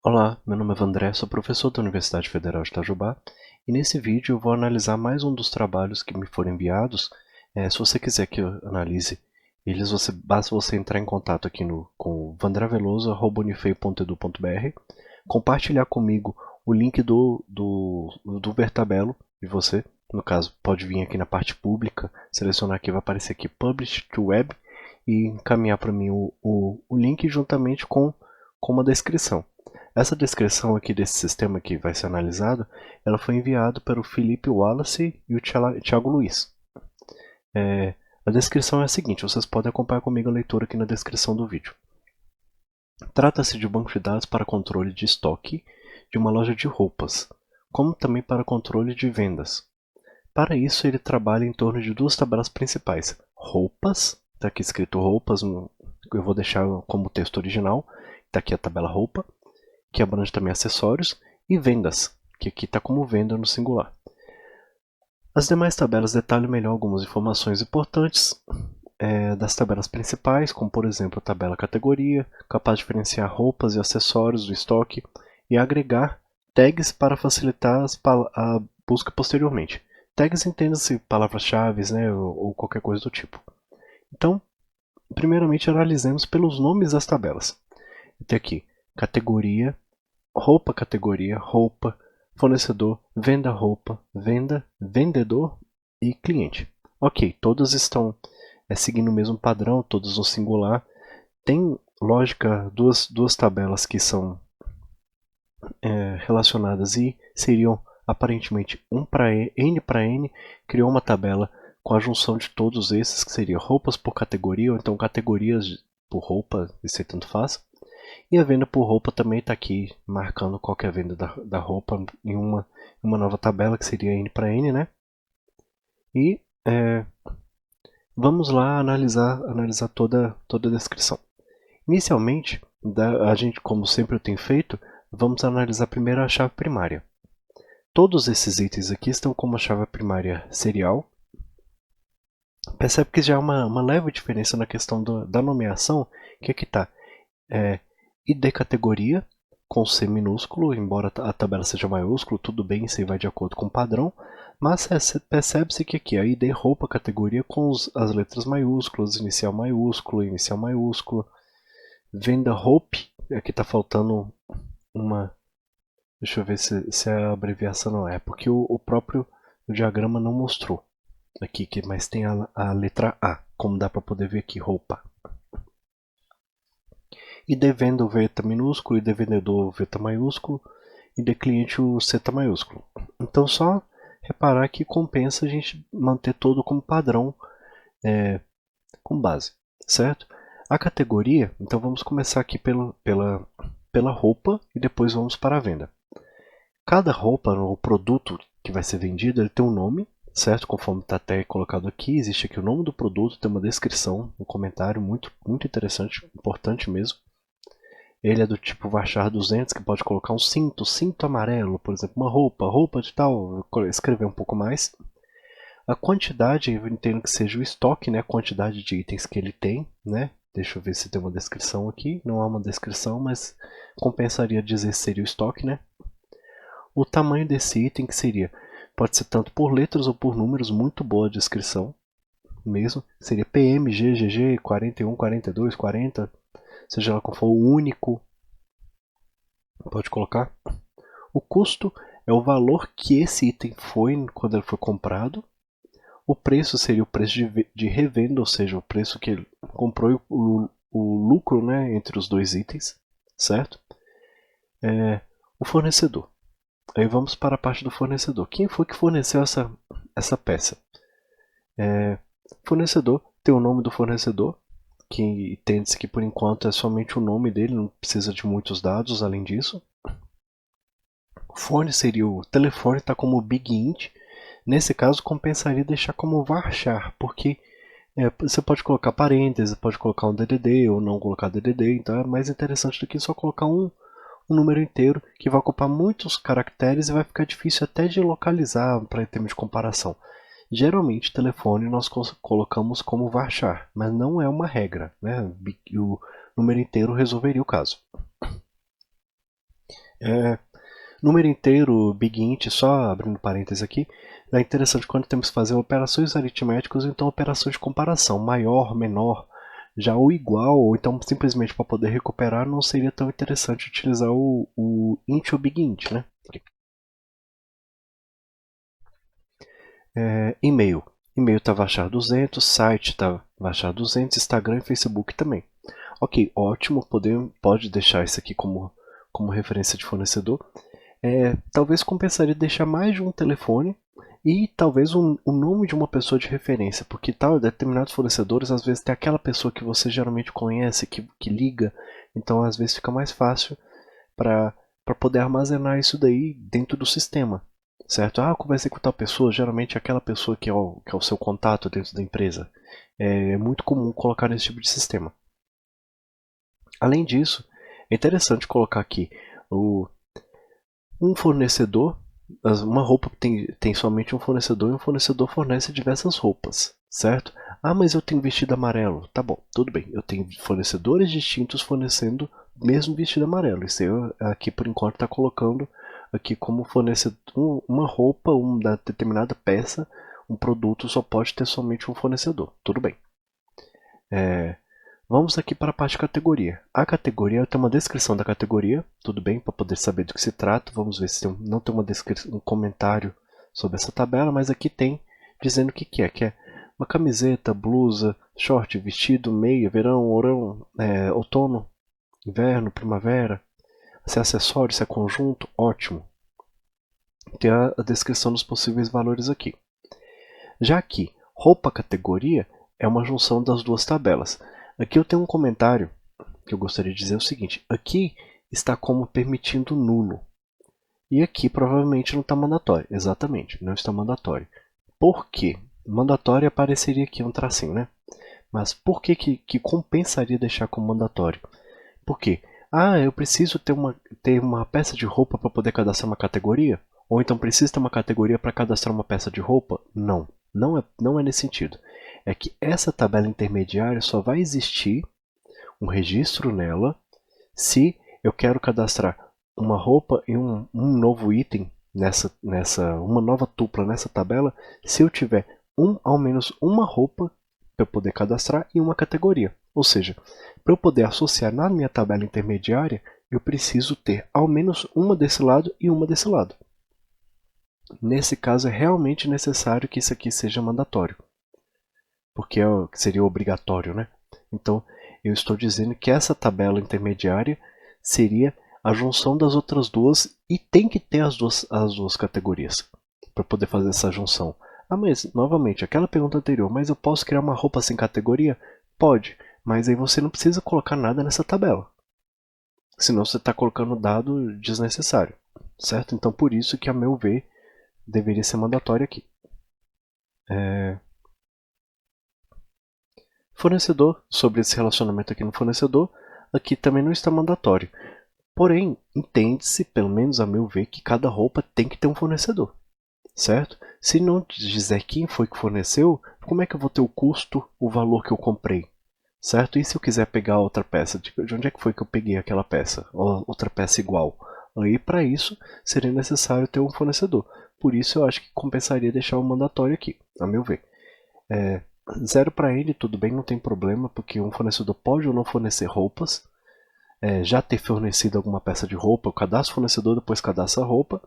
Olá, meu nome é Vandré, sou professor da Universidade Federal de Itajubá e nesse vídeo eu vou analisar mais um dos trabalhos que me foram enviados. Se você quiser que eu analise eles, basta você entrar em contato aqui com vandreveloso@unifei.edu.br, compartilhar comigo o link do Vertabelo de você. No caso, pode vir aqui na parte pública, selecionar aqui, vai aparecer aqui Publish to Web e encaminhar para mim o link juntamente com uma descrição. Essa descrição aqui desse sistema que vai ser analisado, ela foi enviada para o Felipe Wallace e o Thiago Luiz. A descrição é a seguinte, vocês podem acompanhar comigo a leitura aqui na descrição do vídeo. Trata-se de um banco de dados para controle de estoque de uma loja de roupas, como também para controle de vendas. Para isso, ele trabalha em torno de duas tabelas principais. Roupas, está aqui escrito roupas, eu vou deixar como texto original, está aqui a tabela roupa, que abrange também acessórios, e vendas, que aqui está como venda no singular. As demais tabelas detalham melhor algumas informações importantes das tabelas principais, como por exemplo a tabela categoria, capaz de diferenciar roupas e acessórios do estoque e agregar tags para facilitar a busca posteriormente. Tags entenda-se palavras-chave, né, ou qualquer coisa do tipo. Então, primeiramente analisemos pelos nomes das tabelas. Tem aqui categoria, categoria, roupa, fornecedor, venda roupa, venda, vendedor e cliente. Ok, todas estão seguindo o mesmo padrão, todas no singular. Tem lógica, duas tabelas que são relacionadas e seriam aparentemente N para N, criou uma tabela com a junção de todos esses, que seria roupas por categoria, ou então categorias por roupa, isso aí tanto faz. E a venda por roupa também está aqui, marcando qual que é a venda da roupa em uma nova tabela, que seria N para N, né? E vamos lá analisar toda a descrição. Inicialmente, a gente, como sempre eu tenho feito, vamos analisar primeiro a chave primária. Todos esses itens aqui estão como a chave primária serial. Percebe que já há uma leve diferença na questão da nomeação, que aqui está ID categoria, com C minúsculo, embora a tabela seja maiúsculo, tudo bem, isso aí vai de acordo com o padrão, mas percebe-se que aqui a ID roupa categoria com as letras maiúsculas, inicial maiúsculo, venda hope, aqui está faltando uma, deixa eu ver se a abreviação não é, porque o próprio diagrama não mostrou aqui, mas tem a letra A, como dá para poder ver aqui, roupa. ID venda o V minúsculo, ID vendedor o V maiúsculo, ID cliente o C maiúsculo. Então só reparar que compensa a gente manter todo como padrão com base, certo? A categoria, então vamos começar aqui pela roupa e depois vamos para a venda. Cada roupa ou produto que vai ser vendido, ele tem um nome, certo? Conforme está até colocado aqui, existe aqui o nome do produto, tem uma descrição, um comentário muito interessante, importante mesmo. Ele é do tipo Varchar 200, que pode colocar um cinto amarelo, por exemplo, uma roupa de tal, escrever um pouco mais. A quantidade, eu entendo que seja o estoque, né? A quantidade de itens que ele tem, né? Deixa eu ver se tem uma descrição aqui. Não há uma descrição, mas compensaria dizer que seria o estoque, né? O tamanho desse item que seria, pode ser tanto por letras ou por números, muito boa a descrição mesmo. Seria PM, GGG, 41, 42, 40, seja lá qual for o único, pode colocar. O custo é o valor que esse item foi quando ele foi comprado. O preço seria o preço de revenda, ou seja, o preço que ele comprou e o lucro, né, entre os dois itens, certo? O fornecedor. Aí vamos para a parte do fornecedor. Quem foi que forneceu essa peça? Fornecedor tem o nome do fornecedor, que entende-se que por enquanto é somente o nome dele, não precisa de muitos dados além disso. O fone seria o telefone, está como Big Int. Nesse caso, compensaria deixar como varchar, porque você pode colocar parênteses, pode colocar um DDD ou não colocar DDD, então é mais interessante do que só colocar um número inteiro que vai ocupar muitos caracteres e vai ficar difícil até de localizar para em termos de comparação. Geralmente, telefone nós colocamos como varchar, mas não é uma regra, né? O número inteiro resolveria o caso. Número inteiro, Big Int, só abrindo parênteses aqui, é interessante quando temos que fazer operações aritméticas, ou então operações de comparação, maior, menor, já o igual, ou então simplesmente para poder recuperar, não seria tão interessante utilizar o int ou Big Int, né? E-mail. E-mail está Vachar 200, site está Vachar 200, Instagram e Facebook também. Ok, ótimo, pode deixar isso aqui como referência de fornecedor. Talvez compensaria deixar mais de um telefone e talvez o nome de uma pessoa de referência, porque determinados fornecedores às vezes tem aquela pessoa que você geralmente conhece, que liga, então às vezes fica mais fácil para poder armazenar isso daí dentro do sistema, certo? Ah, eu conversei com tal pessoa, geralmente é aquela pessoa que é o seu contato dentro da empresa. É muito comum colocar nesse tipo de sistema. Além disso, é interessante colocar aqui um fornecedor, uma roupa tem somente um fornecedor e um fornecedor fornece diversas roupas, certo? Ah, mas eu tenho vestido amarelo. Tá bom, tudo bem. Eu tenho fornecedores distintos fornecendo o mesmo vestido amarelo. Isso eu aqui por enquanto está colocando aqui como fornecedor uma roupa, uma determinada peça, um produto só pode ter somente um fornecedor. Tudo bem. Vamos aqui para a parte de categoria. A categoria tem uma descrição da categoria, tudo bem, para poder saber do que se trata. Vamos ver se não tem um comentário sobre essa tabela, mas aqui tem dizendo o que é uma camiseta, blusa, short, vestido, meia, verão, outono, inverno, primavera. Se é acessório, se é conjunto, ótimo. Tem a descrição dos possíveis valores aqui. Já aqui, roupa categoria é uma junção das duas tabelas. Aqui eu tenho um comentário que eu gostaria de dizer o seguinte. Aqui está como permitindo nulo. E aqui provavelmente não está mandatório. Exatamente, não está mandatório. Por quê? Mandatório apareceria aqui um tracinho, né? Mas por que compensaria deixar como mandatório? Por quê? Ah, eu preciso ter uma peça de roupa para poder cadastrar uma categoria? Ou então preciso ter uma categoria para cadastrar uma peça de roupa? Não, não é nesse sentido. É que essa tabela intermediária só vai existir um registro nela se eu quero cadastrar uma roupa e um novo item uma nova tupla nessa tabela, se eu tiver ao menos uma roupa para eu poder cadastrar e uma categoria. Ou seja, para eu poder associar na minha tabela intermediária, eu preciso ter ao menos uma desse lado e uma desse lado. Nesse caso, é realmente necessário que isso aqui seja mandatório, porque seria obrigatório, né? Então, eu estou dizendo que essa tabela intermediária seria a junção das outras duas e tem que ter as duas categorias para poder fazer essa junção. Ah, mas, novamente, aquela pergunta anterior, mas eu posso criar uma roupa sem categoria? Pode, mas aí você não precisa colocar nada nessa tabela. Senão você está colocando dado desnecessário, certo? Então, por isso que, a meu ver, deveria ser mandatório aqui. Fornecedor, sobre esse relacionamento aqui no fornecedor, aqui também não está mandatório. Porém, entende-se, pelo menos a meu ver, que cada roupa tem que ter um fornecedor, certo? Se não dizer quem foi que forneceu, como é que eu vou ter o custo, o valor que eu comprei, certo? E se eu quiser pegar outra peça, de onde é que foi que eu peguei aquela peça, ou outra peça igual? Aí, para isso, seria necessário ter um fornecedor. Por isso, eu acho que compensaria deixar o mandatório aqui, a meu ver. Zero para ele, tudo bem, não tem problema, porque um fornecedor pode ou não fornecer roupas, já ter fornecido alguma peça de roupa, eu cadastro o fornecedor, depois cadastro a roupa,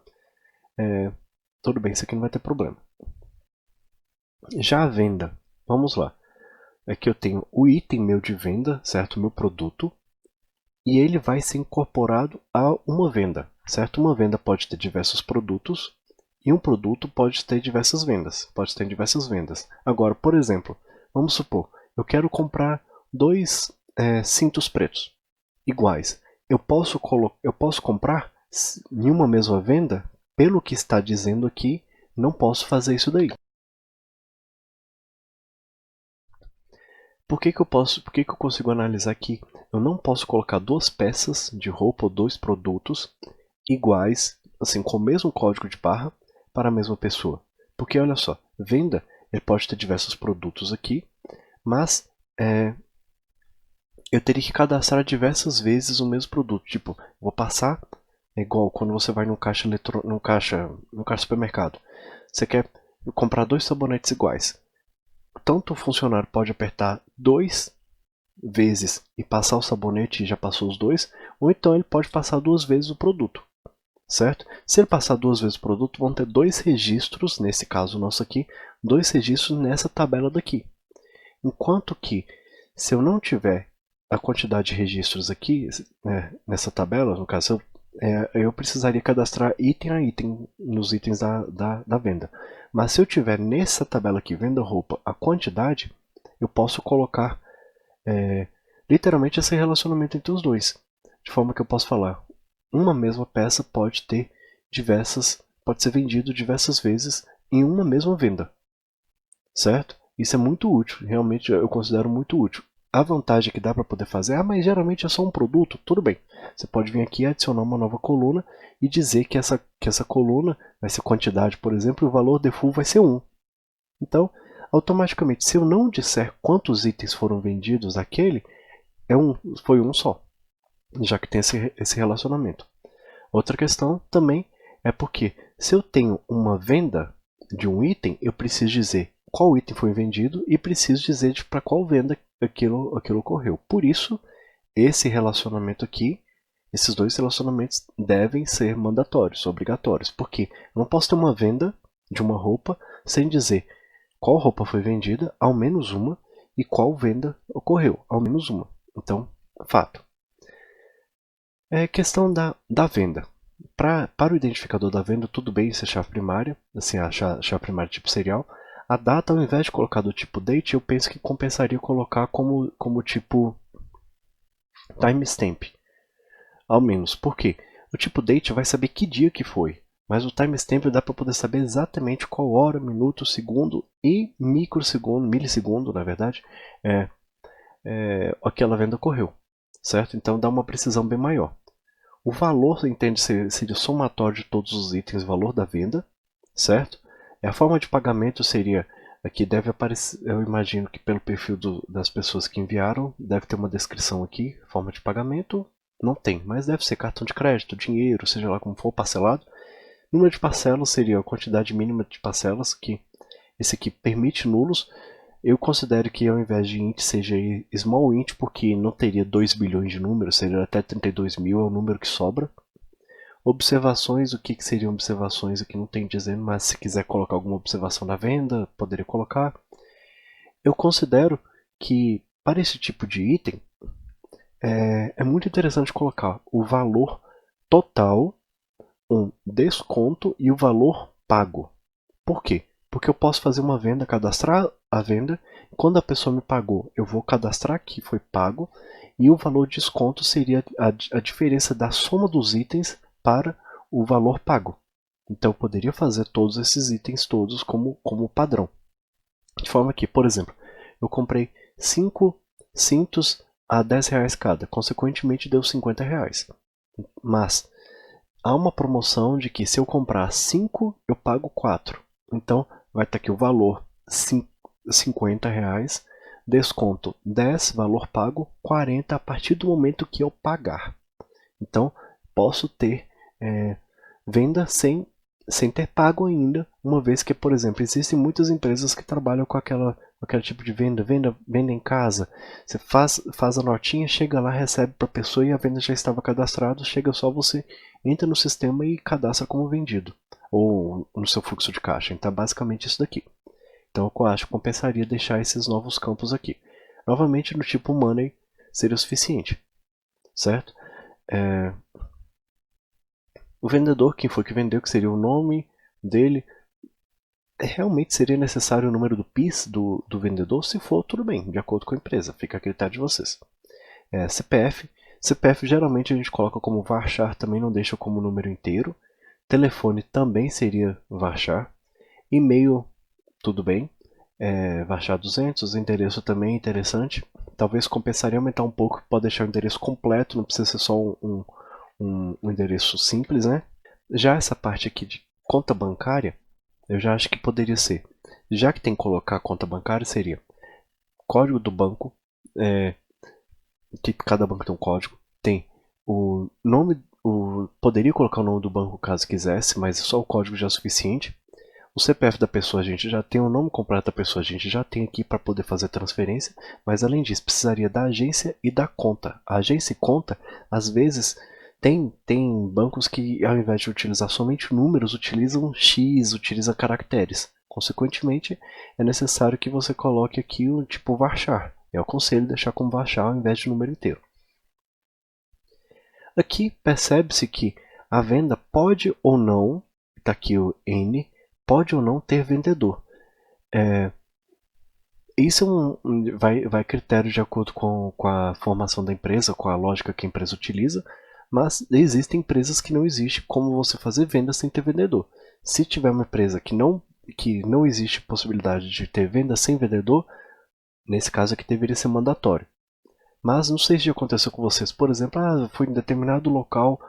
tudo bem, isso aqui não vai ter problema. Já a venda, vamos lá. Aqui eu tenho o item meu de venda, certo? Meu produto, e ele vai ser incorporado a uma venda, certo? Uma venda pode ter diversos produtos, e um produto pode ter diversas vendas, Agora, por exemplo, vamos supor, eu quero comprar dois cintos pretos iguais. Eu posso comprar em uma mesma venda? Pelo que está dizendo aqui, não posso fazer isso daí. Por que eu consigo analisar aqui? Eu não posso colocar duas peças de roupa ou dois produtos iguais, assim, com o mesmo código de barra, para a mesma pessoa. Porque olha só, venda, ele pode ter diversos produtos aqui, mas eu teria que cadastrar diversas vezes o mesmo produto. Tipo, vou passar É igual quando você vai no caixa supermercado. Você quer comprar 2 sabonetes iguais. Tanto o funcionário pode apertar 2 vezes e passar o sabonete e já passou os dois, ou então ele pode passar 2 vezes o produto, certo? Se ele passar 2 vezes o produto, vão ter 2 registros, nesse caso nosso aqui, 2 registros nessa tabela daqui. Enquanto que, se eu não tiver a quantidade de registros aqui, nessa tabela, no caso, eu precisaria cadastrar item a item nos itens da venda. Mas se eu tiver nessa tabela aqui, venda roupa, a quantidade, eu posso colocar literalmente esse relacionamento entre os dois. De forma que eu posso falar, uma mesma peça pode ser vendido diversas vezes em uma mesma venda, certo? Isso é muito útil, realmente eu considero muito útil. A vantagem que dá para poder fazer, mas geralmente é só um produto, tudo bem. Você pode vir aqui e adicionar uma nova coluna e dizer que essa coluna vai ser quantidade, por exemplo, e o valor default vai ser 1. Então, automaticamente, se eu não disser quantos itens foram vendidos àquele, foi um só, já que tem esse relacionamento. Outra questão também é porque se eu tenho uma venda de um item, eu preciso dizer qual item foi vendido e preciso dizer para qual venda aquilo ocorreu. Por isso, esse relacionamento aqui, esses 2 relacionamentos devem ser mandatórios, obrigatórios, porque eu não posso ter uma venda de uma roupa sem dizer qual roupa foi vendida, ao menos uma, e qual venda ocorreu, ao menos uma. Então, fato. É questão da venda. Para o identificador da venda, tudo bem ser chave primária, assim, a chave primária tipo serial. A data, ao invés de colocar do tipo date, eu penso que compensaria colocar como tipo timestamp. Ao menos, por quê? O tipo date vai saber que dia que foi, mas o timestamp dá para poder saber exatamente qual hora, minuto, segundo e microsegundo, milissegundo, na verdade, aquela venda ocorreu, certo? Então dá uma precisão bem maior. O valor, entende, seria o somatório de todos os itens, valor da venda, certo? A forma de pagamento seria, aqui deve aparecer, eu imagino que pelo perfil das pessoas que enviaram, deve ter uma descrição aqui, forma de pagamento, não tem, mas deve ser cartão de crédito, dinheiro, seja lá como for, parcelado. Número de parcelas seria a quantidade mínima de parcelas, que esse aqui permite nulos. Eu considero que ao invés de int seja small int, porque não teria 2 bilhões de números, seria até 32 mil, é o número que sobra. Observações, o que seriam observações aqui não tem dizendo, mas se quiser colocar alguma observação na venda, poderia colocar. Eu considero que para esse tipo de item, é muito interessante colocar o valor total, um desconto e o valor pago. Por quê? Porque eu posso fazer uma venda, cadastrar a venda, quando a pessoa me pagou, eu vou cadastrar que foi pago, e o valor de desconto seria a diferença da soma dos itens para o valor pago. Então eu poderia fazer todos esses itens todos como padrão. De forma que, por exemplo, eu comprei 5 cintos a R$ 10 cada, consequentemente deu R$ 50. Mas há uma promoção de que se eu comprar 5, eu pago 4. Então, vai estar aqui o valor R$ 50, desconto 10, valor pago 40 a partir do momento que eu pagar. Então, posso ter venda sem ter pago ainda, uma vez que, por exemplo, existem muitas empresas que trabalham com aquele tipo de venda em casa. Você faz a notinha, chega lá, recebe para a pessoa e a venda já estava cadastrada, chega só você, entra no sistema e cadastra como vendido, ou no seu fluxo de caixa. Então, basicamente isso daqui. Então, eu acho que compensaria deixar esses novos campos aqui. Novamente, no tipo money seria o suficiente, certo? O vendedor, quem foi que vendeu, que seria o nome dele. Realmente seria necessário o número do PIS do vendedor? Se for, tudo bem, de acordo com a empresa, fica a critério de vocês. CPF. CPF geralmente a gente coloca como varchar, também não deixa como número inteiro. Telefone também seria varchar. E-mail, tudo bem. Varchar 200, endereço também é interessante. Talvez compensaria aumentar um pouco, pode deixar o endereço completo, não precisa ser só um endereço simples, né? Já essa parte aqui de conta bancária, eu já acho que poderia ser. Já que tem que colocar a conta bancária, seria código do banco, que cada banco tem um código, tem o nome poderia colocar o nome do banco caso quisesse, mas só o código já é suficiente. O CPF da pessoa a gente já tem, o nome completo da pessoa a gente já tem aqui para poder fazer a transferência, mas além disso precisaria da agência e da conta. A agência e conta, às vezes, tem bancos que ao invés de utilizar somente números, utilizam X, utilizam caracteres. Consequentemente, é necessário que você coloque aqui o tipo varchar. Eu aconselho deixar como varchar ao invés de número inteiro. Aqui percebe-se que a venda pode ou não, está aqui o N, pode ou não ter vendedor. Isso vai a critério de acordo com a formação da empresa, com a lógica que a empresa utiliza, mas existem empresas que não existe como você fazer venda sem ter vendedor. Se tiver uma empresa que não existe possibilidade de ter venda sem vendedor, nesse caso aqui deveria ser mandatório. Mas não sei se já aconteceu com vocês. Por exemplo, fui em determinado local,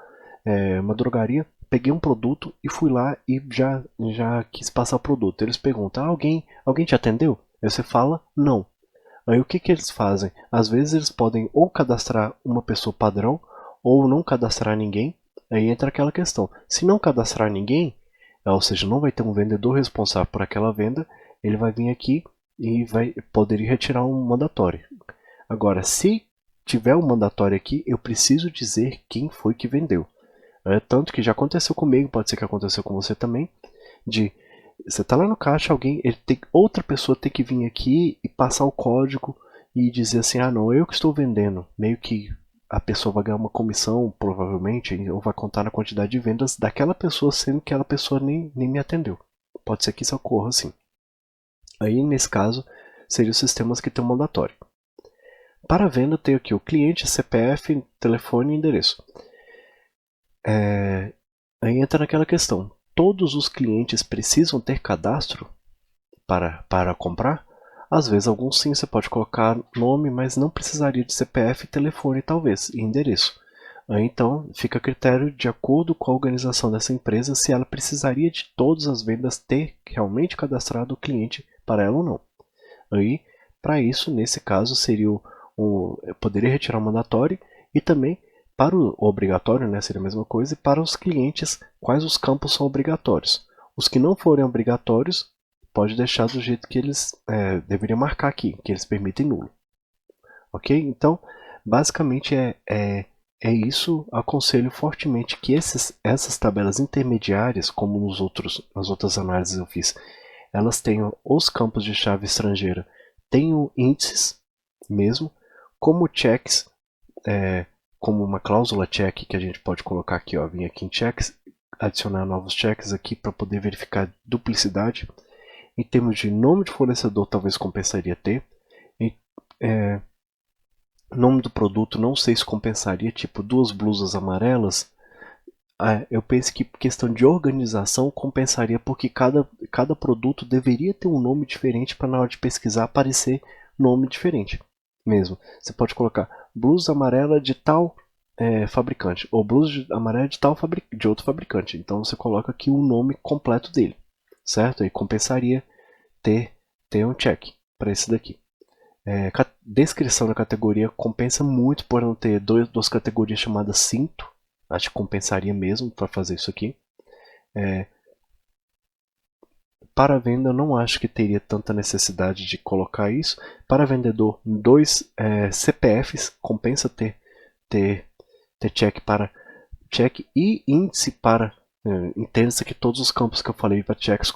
uma drogaria, peguei um produto e fui lá e já quis passar o produto. Eles perguntam, alguém te atendeu? Aí você fala, não. Aí o que eles fazem? Às vezes eles podem ou cadastrar uma pessoa padrão, ou não cadastrar ninguém. Aí entra aquela questão. Se não cadastrar ninguém, ou seja, não vai ter um vendedor responsável por aquela venda, ele vai vir aqui e vai poder retirar um mandatório. Agora, se tiver um mandatório aqui, eu preciso dizer quem foi que vendeu. Tanto que já aconteceu comigo, pode ser que aconteceu com você também, de você tá lá no caixa, outra pessoa tem que vir aqui e passar o código e dizer assim, não, eu que estou vendendo. Meio que a pessoa vai ganhar uma comissão, provavelmente, ou vai contar na quantidade de vendas daquela pessoa, sendo que aquela pessoa nem me atendeu. Pode ser que isso ocorra assim. Aí, nesse caso, seriam os sistemas que tem um mandatório. Para a venda, tem aqui o cliente, CPF, telefone e endereço. Aí entra naquela questão. Todos os clientes precisam ter cadastro para comprar? Às vezes, alguns sim, você pode colocar nome, mas não precisaria de CPF, telefone, talvez, e endereço. Aí, então, fica a critério de acordo com a organização dessa empresa se ela precisaria de todas as vendas ter realmente cadastrado o cliente para ela ou não. Aí, para isso, nesse caso, seria poderia retirar o mandatório e também para o obrigatório, né, seria a mesma coisa, e para os clientes, quais os campos são obrigatórios. Os que não forem obrigatórios, pode deixar do jeito que eles deveriam marcar aqui, que eles permitem nulo. Ok? Então, basicamente é isso. Aconselho fortemente que essas tabelas intermediárias, como nas outras análises eu fiz, elas tenham os campos de chave estrangeira, tenham índices mesmo, como checks, como uma cláusula check que a gente pode colocar aqui, vir aqui em checks, adicionar novos checks aqui para poder verificar duplicidade. Em termos de nome de fornecedor, talvez compensaria ter. Nome do produto, não sei se compensaria, tipo 2 blusas amarelas. Eu penso que questão de organização compensaria, porque cada produto deveria ter um nome diferente para na hora de pesquisar aparecer nome diferente mesmo. Você pode colocar blusa amarela de tal fabricante, ou blusa amarela de outro fabricante. Então você coloca aqui o nome completo dele, certo? E compensaria ter um check para esse daqui. Descrição da categoria compensa muito por não ter duas categorias chamadas cinto. Acho que compensaria mesmo para fazer isso aqui. Para venda, eu não acho que teria tanta necessidade de colocar isso. Para vendedor, 2 CPFs compensa ter check e índice para. Entenda-se que todos os campos que eu falei para checks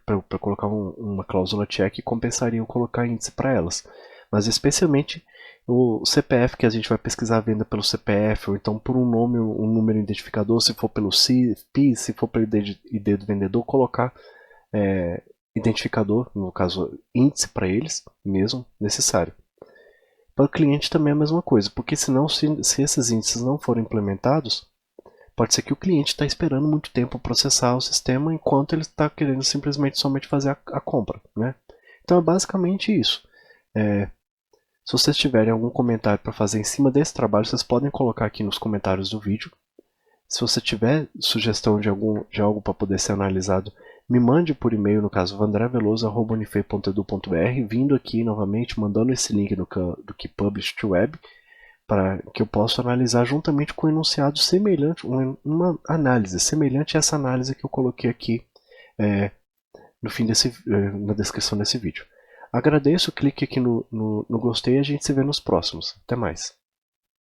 para colocar uma cláusula check compensariam colocar índice para elas. Mas especialmente o CPF, que a gente vai pesquisar a venda pelo CPF, ou então por um nome, um número identificador, se for pelo CIP, se for pelo ID do vendedor, colocar identificador, no caso índice para eles mesmo, necessário. Para o cliente também é a mesma coisa, porque senão se esses índices não forem implementados, pode ser que o cliente está esperando muito tempo processar o sistema enquanto ele está querendo simplesmente somente fazer a compra, né? Então é basicamente isso. Se vocês tiverem algum comentário para fazer em cima desse trabalho, vocês podem colocar aqui nos comentários do vídeo. Se você tiver sugestão de algo para poder ser analisado, me mande por e-mail, no caso vandreveloso@unifei.edu.br, vindo aqui novamente, mandando esse link do que Publish to Web, para que eu possa analisar juntamente com um enunciado semelhante, uma análise semelhante a essa análise que eu coloquei aqui no fim na descrição desse vídeo. Agradeço, clique aqui no gostei e a gente se vê nos próximos. Até mais.